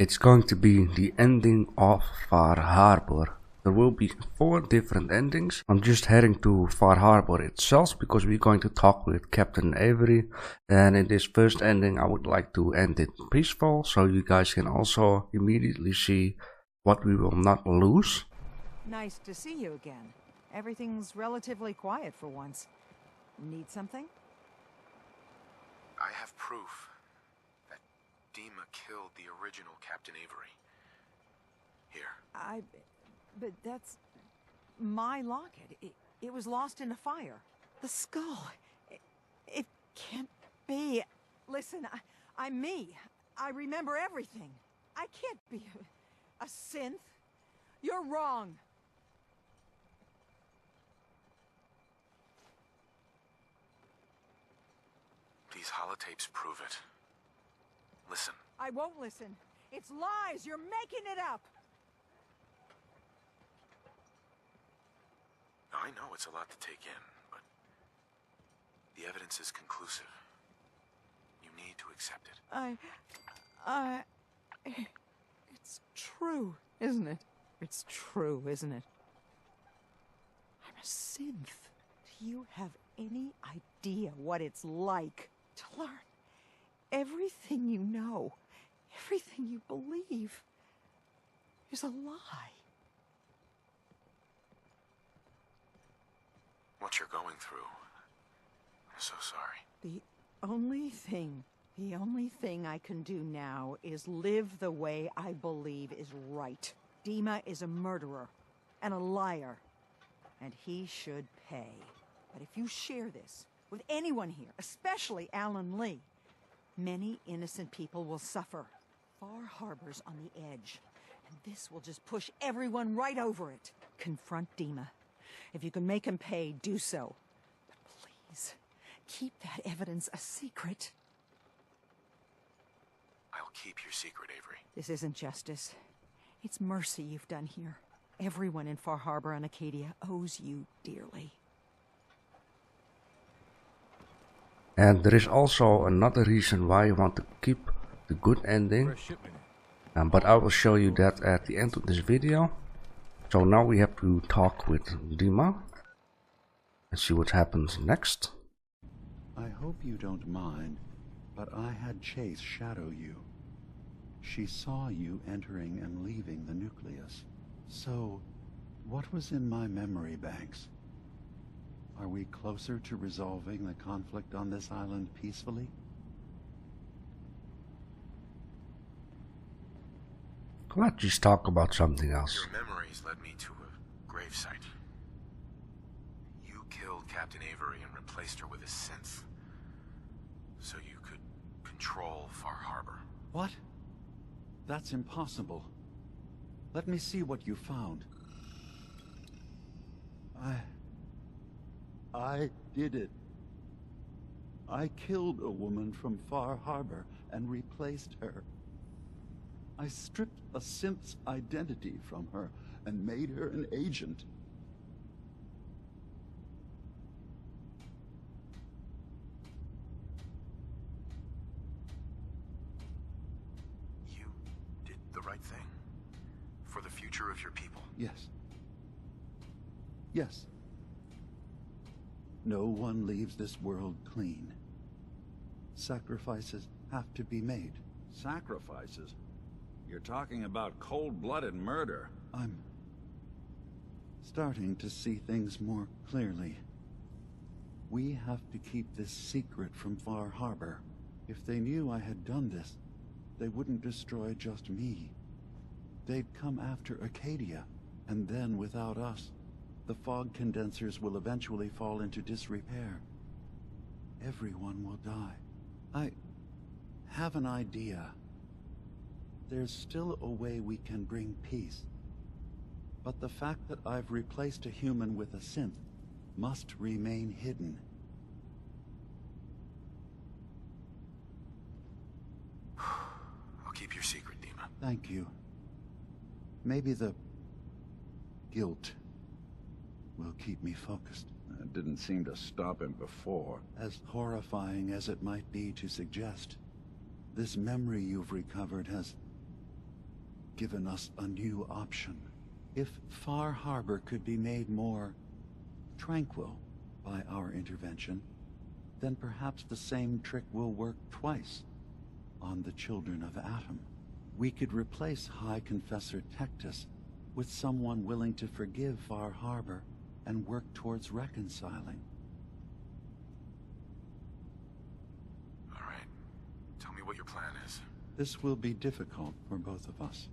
It's going to be the ending of Far Harbor. There will be 4 different endings. I'm just heading to Far Harbor itself because we're going to talk with Captain Avery. And in this first ending I would like to end it peaceful, so you guys can also immediately see what we will not lose. Nice to see you again. Everything's relatively quiet for once. Need something? I have proof that Dima killed the original Captain Avery. Here. But that's my locket. It was lost in a fire. The skull. It can't be. Listen, I'm me. I remember everything. I can't be a synth. You're wrong. These holotapes prove it. Listen. I won't listen. It's lies. You're making it up. I know it's a lot to take in, but the evidence is conclusive. You need to accept it. It's true, isn't it? It's true, isn't it? I'm a synth. Do you have any idea what it's like to learn everything you know, everything you believe is a lie? What you're going through, I'm so sorry. The only thing I can do now is live the way I believe is right. Dima is a murderer and a liar, and he should pay. But if you share this with anyone here, especially Alan Lee, many innocent people will suffer. Far Harbor's on the edge, and this will just push everyone right over it. Confront Dima. If you can make him pay, do so. But please, keep that evidence a secret. I'll keep your secret, Avery. This isn't justice. It's mercy you've done here. Everyone in Far Harbor and Acadia owes you dearly. And there is also another reason why you want to keep the good ending. But I will show you that at the end of this video. So now we have to talk with Dima and see what happens next. I hope you don't mind, but I had Chase shadow you. She saw you entering and leaving the nucleus. So, what was in my memory banks? Are we closer to resolving the conflict on this island peacefully? Let's just talk about something else. Your memories led me to a gravesite. You killed Captain Avery and replaced her with a synth, so you could control Far Harbor. What? That's impossible. Let me see what you found. I did it. I killed a woman from Far Harbor and replaced her. I stripped a synth's identity from her and made her an agent. You did the right thing. For the future of your people. Yes. Yes. No one leaves this world clean. Sacrifices have to be made. Sacrifices? You're talking about cold-blooded murder. I'm starting to see things more clearly. We have to keep this secret from Far Harbor. If they knew I had done this, they wouldn't destroy just me. They'd come after Acadia, and then without us, the fog condensers will eventually fall into disrepair. Everyone will die. I have an idea. There's still a way we can bring peace. But the fact that I've replaced a human with a synth must remain hidden. I'll keep your secret, Dima. Thank you. Maybe the guilt will keep me focused. It didn't seem to stop him before. As horrifying as it might be to suggest, this memory you've recovered has given us a new option. If Far Harbor could be made more tranquil by our intervention, then perhaps the same trick will work twice on the children of Atom. We could replace High Confessor Tectus with someone willing to forgive Far Harbor and work towards reconciling. All right. Tell me what your plan is. This will be difficult for both of us,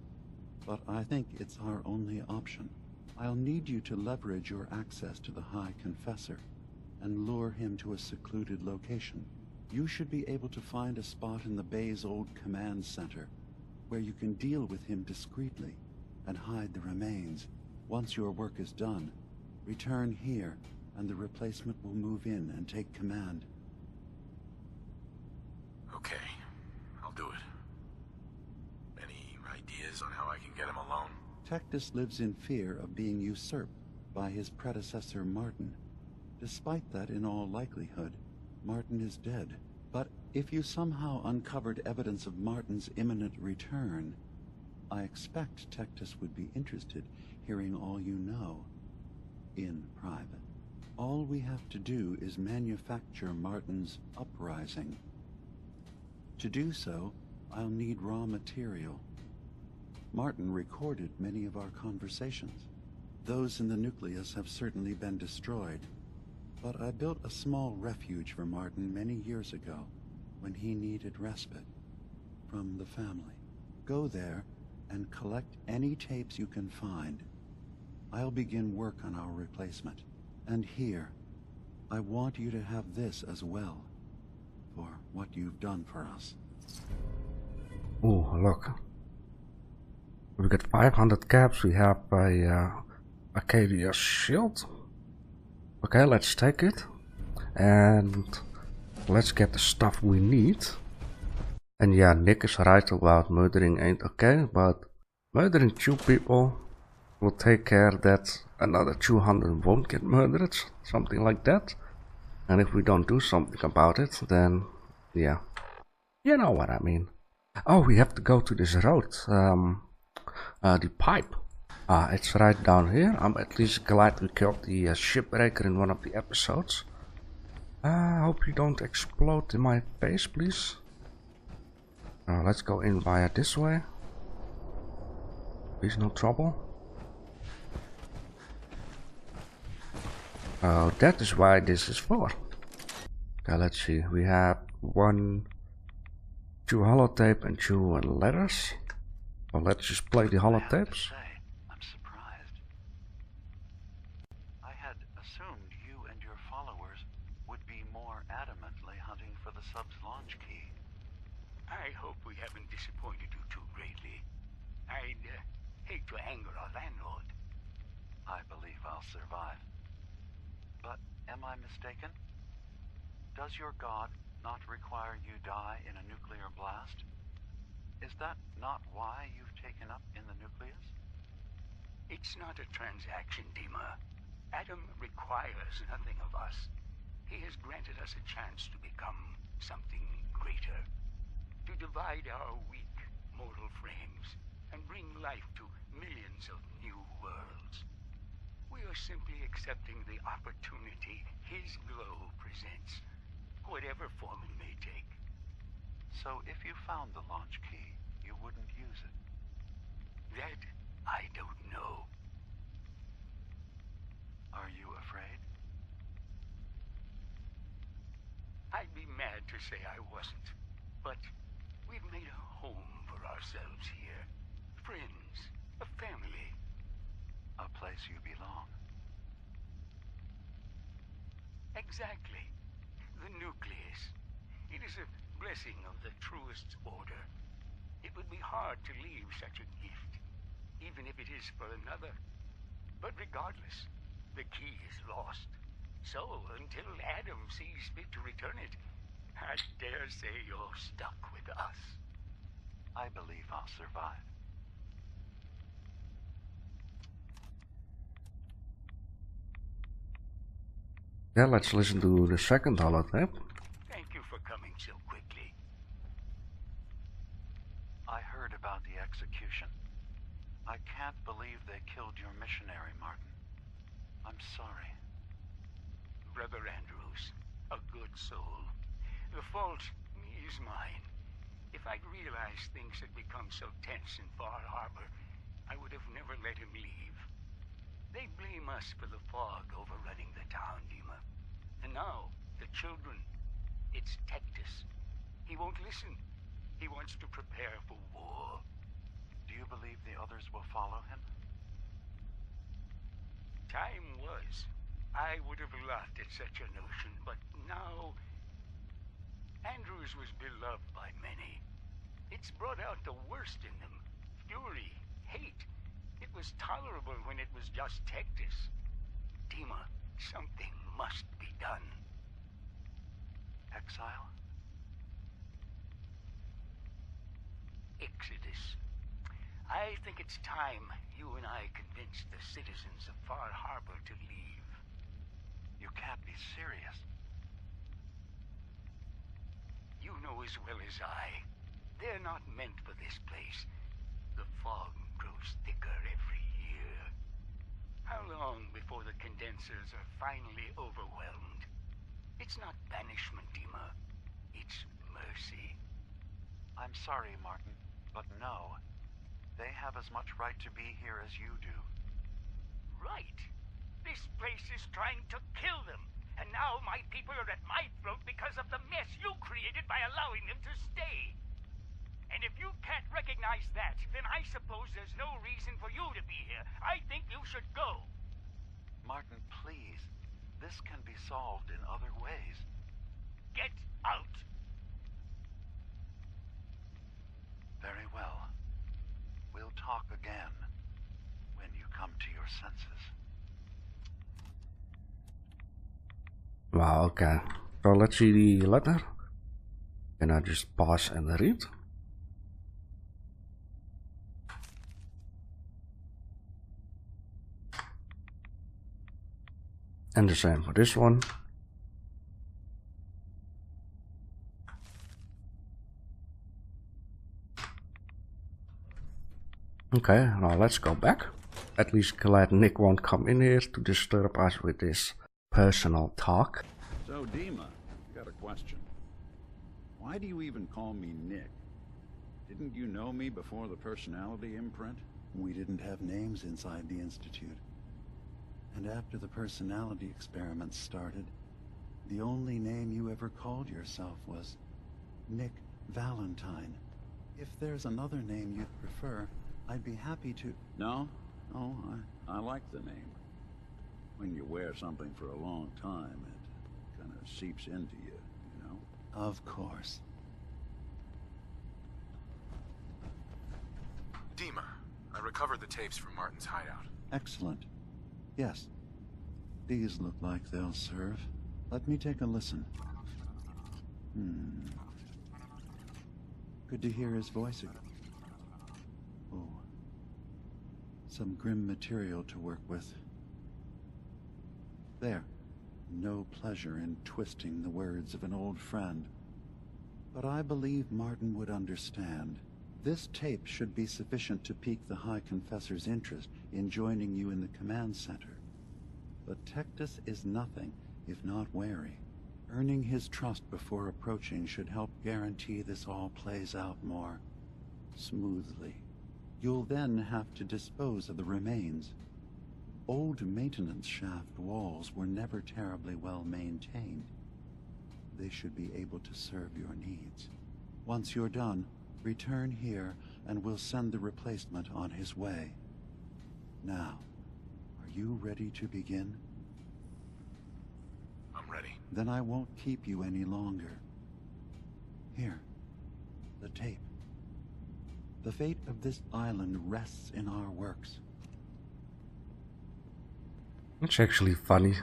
but I think it's our only option. I'll need you to leverage your access to the High Confessor and lure him to a secluded location. You should be able to find a spot in the Bay's old command center where you can deal with him discreetly and hide the remains. Once your work is done, return here and the replacement will move in and take command. Okay, I'll do it. Any ideas on how I can get him alone? Tectus lives in fear of being usurped by his predecessor Martin. Despite that, in all likelihood, Martin is dead. But if you somehow uncovered evidence of Martin's imminent return, I expect Tectus would be interested hearing all you know in private. All we have to do is manufacture Martin's uprising. To do so, I'll need raw material. Martin recorded many of our conversations. Those in the nucleus have certainly been destroyed, but I built a small refuge for Martin many years ago when he needed respite from the family. Go there and collect any tapes you can find. I'll begin work on our replacement. And here, I want you to have this as well, for what you've done for us. Oh, look. We got 500 caps, we have a Arcadia shield. Okay, let's take it. And let's get the stuff we need. And yeah, Nick is right about murdering ain't okay, but murdering 2 people will take care that another 200 won't get murdered, something like that. And if we don't do something about it, then yeah, you know what I mean. Oh, we have to go to this road, the pipe. It's right down here. I'm at least glad we killed the shipbreaker in one of the episodes. I hope you don't explode in my face, please. Let's go in via this way. Please, no trouble. Oh, that is why this is for. Okay, let's see. We have 2 holotape and 2 letters. Well, let's just play the holotapes. I'm surprised. I had assumed you and your followers would be more adamantly hunting for the sub's launch key. I hope we haven't disappointed you too greatly. I'd hate to anger our landlord. I believe I'll survive. But am I mistaken? Does your god not require you die in a nuclear blast? Is that not why you've taken up in the nucleus? It's not a transaction, Dima. Adam requires nothing of us. He has granted us a chance to become something greater. To divide our weak mortal frames and bring life to millions of new worlds. We are simply accepting the opportunity his glow presents, whatever form it may take. So if you found the launch key, you wouldn't use it? That I don't know. Are you afraid? I'd be mad to say I wasn't, but we've made a home for ourselves here. Friends, a family. A place you belong. Exactly. The nucleus. It is a blessing of the truest order. It would be hard to leave such a gift, even if it is for another. But regardless, the key is lost. So, until Adam sees fit to return it, I dare say you're stuck with us. I believe I'll survive. Yeah, let's listen to the second holotape. Thank you for coming so quickly. I heard about the execution. I can't believe they killed your missionary, Martin. I'm sorry. Brother Andrews, a good soul. The fault is mine. If I'd realized things had become so tense in Far Harbor, I would have never let him leave. They blame us for the fog overrunning the town, Dima. And now, the children. It's Tectus. He won't listen. He wants to prepare for war. Do you believe the others will follow him? Time was. I would have laughed at such a notion, but now... Andrews was beloved by many. It's brought out the worst in them. Fury, hate. It was tolerable when it was just Tectus. Dima, something must be done. Exile? Exodus. I think it's time you and I convinced the citizens of Far Harbor to leave. You can't be serious. You know as well as I. They're not meant for this place. The fog grows thicker every year. How long before the condensers are finally overwhelmed? It's not banishment, Dima. It's mercy. I'm sorry, Martin, but no. They have as much right to be here as you do. Right. This place is trying to kill them. And now my people are at my throat because of the mess you created by allowing them to stay. And if you can't recognize that, then I suppose there's no reason for you to be here. I think you should go. Martin, please. This can be solved in other ways. Get out. Very well. We'll talk again when you come to your senses. Wow, okay. So let's see the letter. Can I just pause and read? And the same for this one. Okay, now let's go back. At least glad Nick won't come in here to disturb us with this personal talk. So, Dima, got a question. Why do you even call me Nick? Didn't you know me before the personality imprint? We didn't have names inside the Institute. And after the personality experiments started, the only name you ever called yourself was Nick Valentine. If there's another name you'd prefer, I'd be happy to... No? Oh, I like the name. When you wear something for a long time, it kind of seeps into you, you know? Of course. Dima, I recovered the tapes from Martin's hideout. Excellent. Yes. These look like they'll serve. Let me take a listen. Good to hear his voice again. Oh. Some grim material to work with. There. No pleasure in twisting the words of an old friend. But I believe Martin would understand. This tape should be sufficient to pique the High Confessor's interest in joining you in the command center. But Tectus is nothing if not wary. Earning his trust before approaching should help guarantee this all plays out more smoothly. You'll then have to dispose of the remains. Old maintenance shaft walls were never terribly well maintained. They should be able to serve your needs. Once you're done, return here and we'll send the replacement on his way. Now, are you ready to begin? I'm ready. Then I won't keep you any longer. Here, the tape. The fate of this island rests in our works. It's actually funny.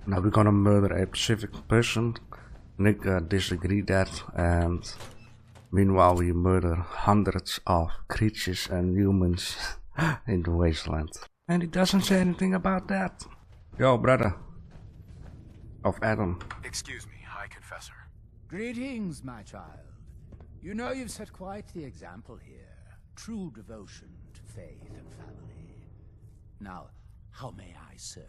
Now we're gonna murder a specific person. Nick disagreed that, and meanwhile we murder hundreds of creatures and humans in the wasteland. And he doesn't say anything about that. Yo, brother. Of Adam. Excuse me, High Confessor. Greetings, my child. You know you've set quite the example here. true devotion to faith and family. Now, how may I serve?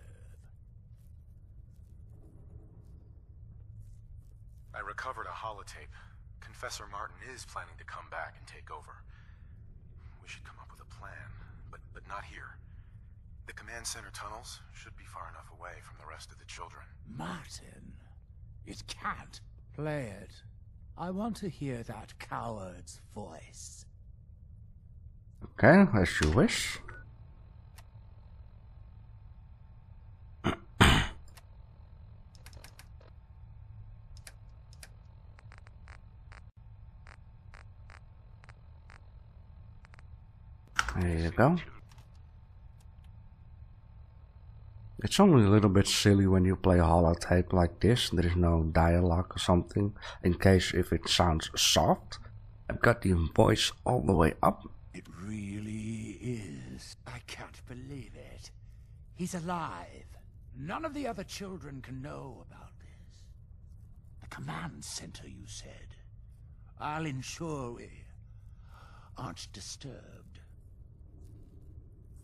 I recovered a holotape. Confessor Martin is planning to come back and take over. We should come up with a plan, but not here. The command center tunnels should be far enough away from the rest of the children. Martin, it can't. Play it. I want to hear that coward's voice. Okay, as you wish. There you go. It's only a little bit silly when you play a holotape like this. There is no dialogue or something, in case if it sounds soft. I've got the voice all the way up. It really is. I can't believe it. He's alive. None of the other children can know about this. The command center, you said. I'll ensure we aren't disturbed.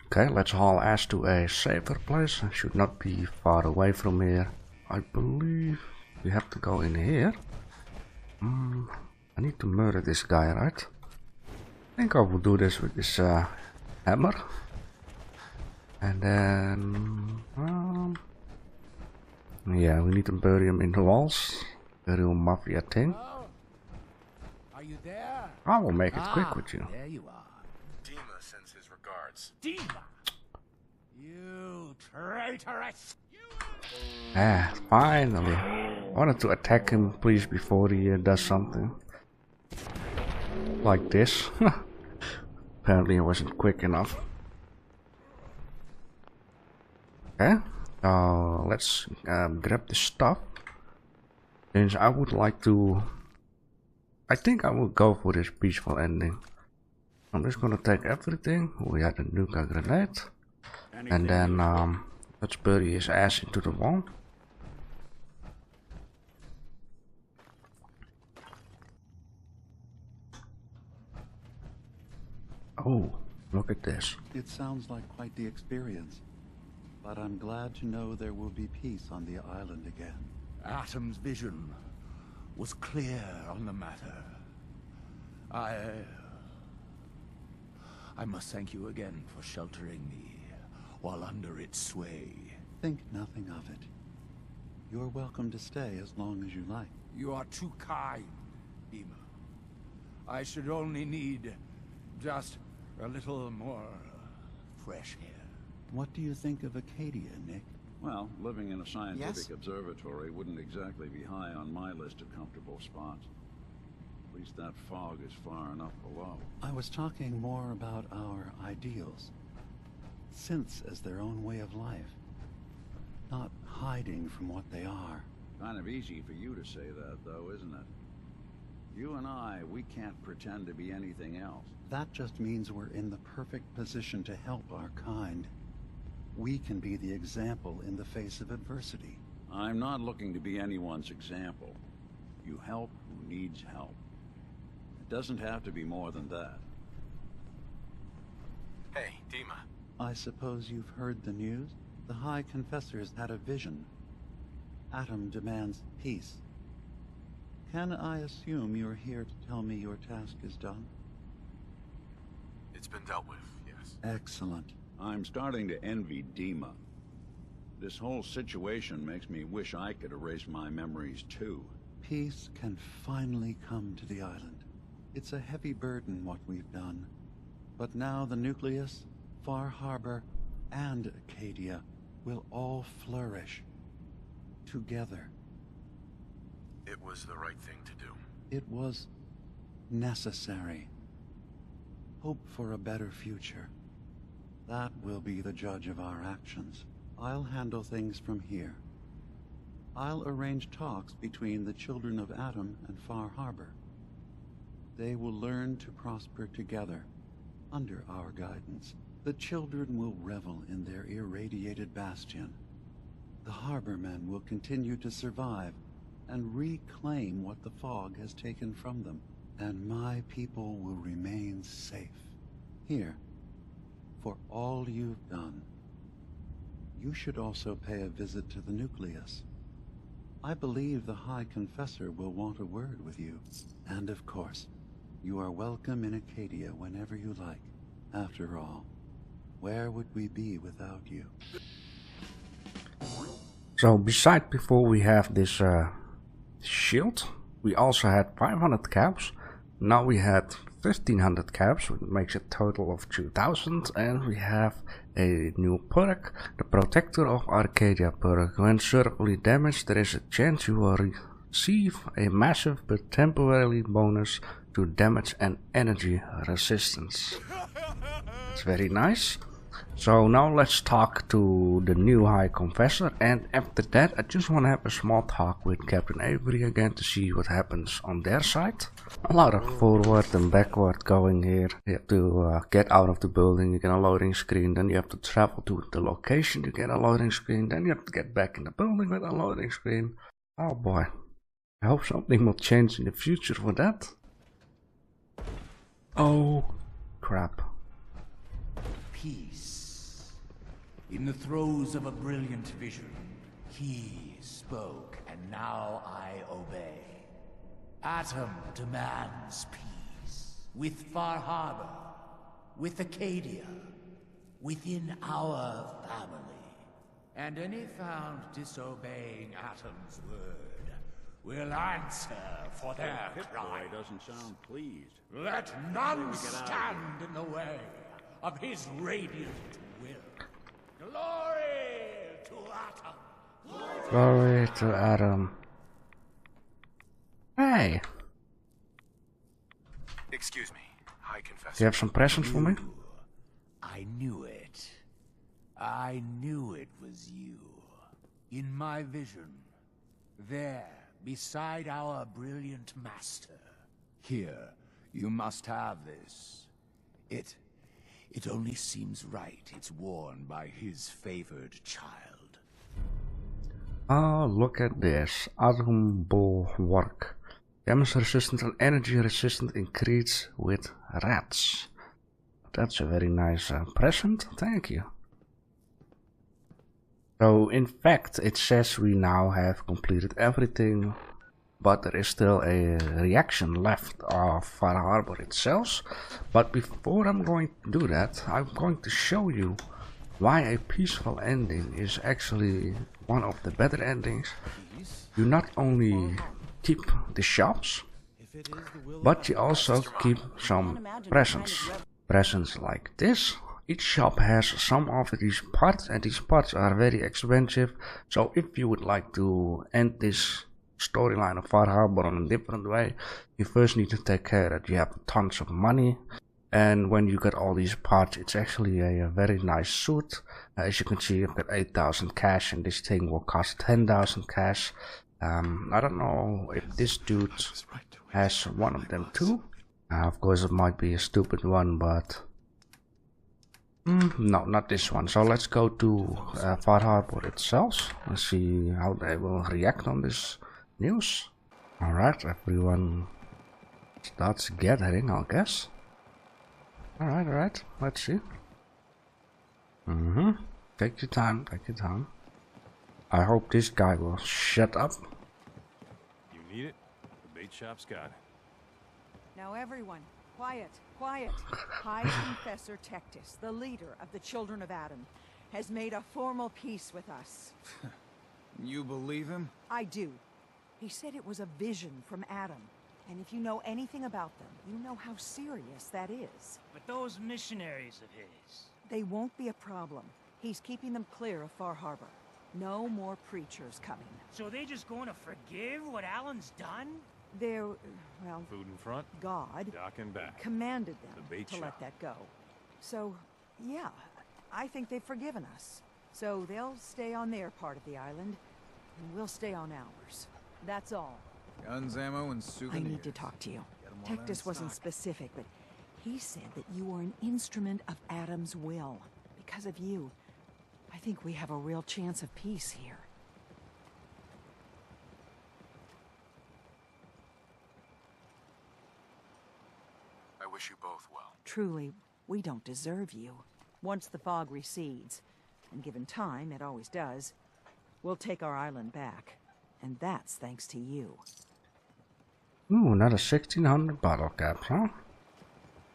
Okay, let's haul ass to a safer place. I should not be far away from here. I believe we have to go in here. I need to murder this guy, right? I think I will do this with this hammer. And then... yeah, we need to bury him in the walls. The real mafia thing. Oh, are you there? I will make it quick with you. There you are. Dima sends his regards. Dima! You traitorous! Ah, finally. I wanted to attack him, please, before he does something. Like this. Apparently I wasn't quick enough. Okay, let's grab the stuff. Since I would like to... I think I will go for this peaceful ending. I'm just gonna take everything. We had a nuka grenade. And then let's bury his ass into the wall. Oh, look at this. It sounds like quite the experience. But I'm glad to know there will be peace on the island again. Atom's vision was clear on the matter. I must thank you again for sheltering me while under its sway. Think nothing of it. You're welcome to stay as long as you like. You are too kind, Dima. I should only need just a little more fresh air. What do you think of Acadia, Nick? Well, living in a scientific Yes? observatory wouldn't exactly be high on my list of comfortable spots. At least that fog is far enough below. I was talking more about our ideals. Synths as their own way of life. Not hiding from what they are. Kind of easy for you to say that, though, isn't it? You and I, we can't pretend to be anything else. That just means we're in the perfect position to help our kind. We can be the example in the face of adversity. I'm not looking to be anyone's example. You help who needs help. It doesn't have to be more than that. Hey, Dima. I suppose you've heard the news? The High Confessor's had a vision. Atom demands peace. Can I assume you're here to tell me your task is done? It's been dealt with, yes. Excellent. I'm starting to envy Dima. This whole situation makes me wish I could erase my memories too. Peace can finally come to the island. It's a heavy burden what we've done. But now the Nucleus, Far Harbor, and Acadia will all flourish. Together. It was the right thing to do. It was necessary. Hope for a better future. That will be the judge of our actions. I'll handle things from here. I'll arrange talks between the children of Atom and Far Harbor. They will learn to prosper together, under our guidance. The children will revel in their irradiated bastion. The Harbormen will continue to survive and reclaim what the fog has taken from them. And my people will remain safe. Here, for all you've done. You should also pay a visit to the nucleus. I believe the High Confessor will want a word with you. And of course, you are welcome in Acadia whenever you like. After all, where would we be without you? So besides, before we have this shield, we also had 500 caps. Now we had 1500 caps, which makes a total of 2000, and we have a new perk, the Protector of Arcadia perk. When severely damaged, there is a chance you will receive a massive but temporary bonus to damage and energy resistance. It's very nice. So now let's talk to the new High Confessor, and after that I just want to have a small talk with Captain Avery again to see what happens on their side. A lot of forward and backward going here. You have to get out of the building, you get a loading screen, then you have to travel to the location, you get a loading screen, then you have to get back in the building with a loading screen. Oh boy, I hope something will change in the future for that. Oh crap. Peace. In the throes of a brilliant vision, he spoke, and now I obey. Atom demands peace. With Far Harbor, with Acadia, within our family. And any found disobeying Atom's word will answer for their crime. Doesn't sound pleased. Let none stand in the way of his radiant will. Glory to Atom! Glory to Atom. Hey! Excuse me, High Confessor. Do you have some presents for me? I knew it. I knew it was you. In my vision. There, beside our brilliant master. Here, you must have this. It only seems right it's worn by his favored child. Oh, look at this. Atom Bulwark. Damage resistant and energy resistant increase with rats. That's a very nice present. Thank you. So in fact it says we now have completed everything, but there is still a reaction left of Far Harbor itself. But before I'm going to do that, I'm going to show you why a peaceful ending is actually one of the better endings. You not only keep the shops, but you also keep some presents. Presents like this. Each shop has some of these parts, and these parts are very expensive. So if you would like to end this storyline of Far Harbor in a different way, you first need to take care that you have tons of money. And when you get all these parts, it's actually a very nice suit. As you can see, I've got 8,000 cash, and this thing will cost 10,000 cash. I don't know if this dude has one of them too. Of course it might be a stupid one, but no, not this one. So let's go to Far Harbor itself and see how they will react on this news. Alright, everyone starts gathering, I guess. Alright, let's see. Take your time, take your time. I hope this guy will shut up. You need it? The bait shop's got it. Now everyone, quiet, quiet. High Confessor Tectus, the leader of the Children of Adam, has made a formal peace with us. You believe him? I do. He said it was a vision from Adam. And if you know anything about them, you know how serious that is. But those missionaries of his... They won't be a problem. He's keeping them clear of Far Harbor. No more preachers coming. So they just going to forgive what Alan's done? They're, well, Food in front, God dock and back. commanded them The bait to shop. let that go. So, yeah, I think they've forgiven us. So they'll stay on their part of the island, and we'll stay on ours. That's all. Guns, ammo, and I souvenirs. need to talk to you. Get 'em all down Tectus wasn't stock. specific, but he said that you were an instrument of Adam's will. Because of you, I think we have a real chance of peace here. I wish you both well. Truly, We don't deserve you. Once the fog recedes, and given time, it always does, we'll take our island back. And that's thanks to you. Ooh, another 1600 bottle caps, huh?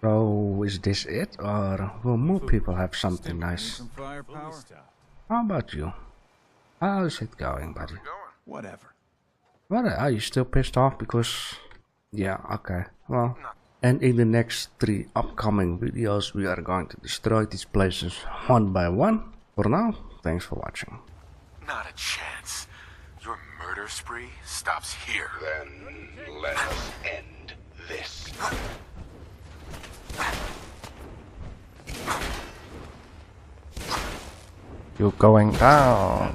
So, is this it, or will more people have something nice? Some firepower? How about you? How's it going, buddy? Whatever. What, are you still pissed off because... Yeah, okay, well... And in the next 3 upcoming videos, we are going to destroy these places one by one. For now, thanks for watching. Not a chance. Your murder spree stops here. Then let us end this. You're going down.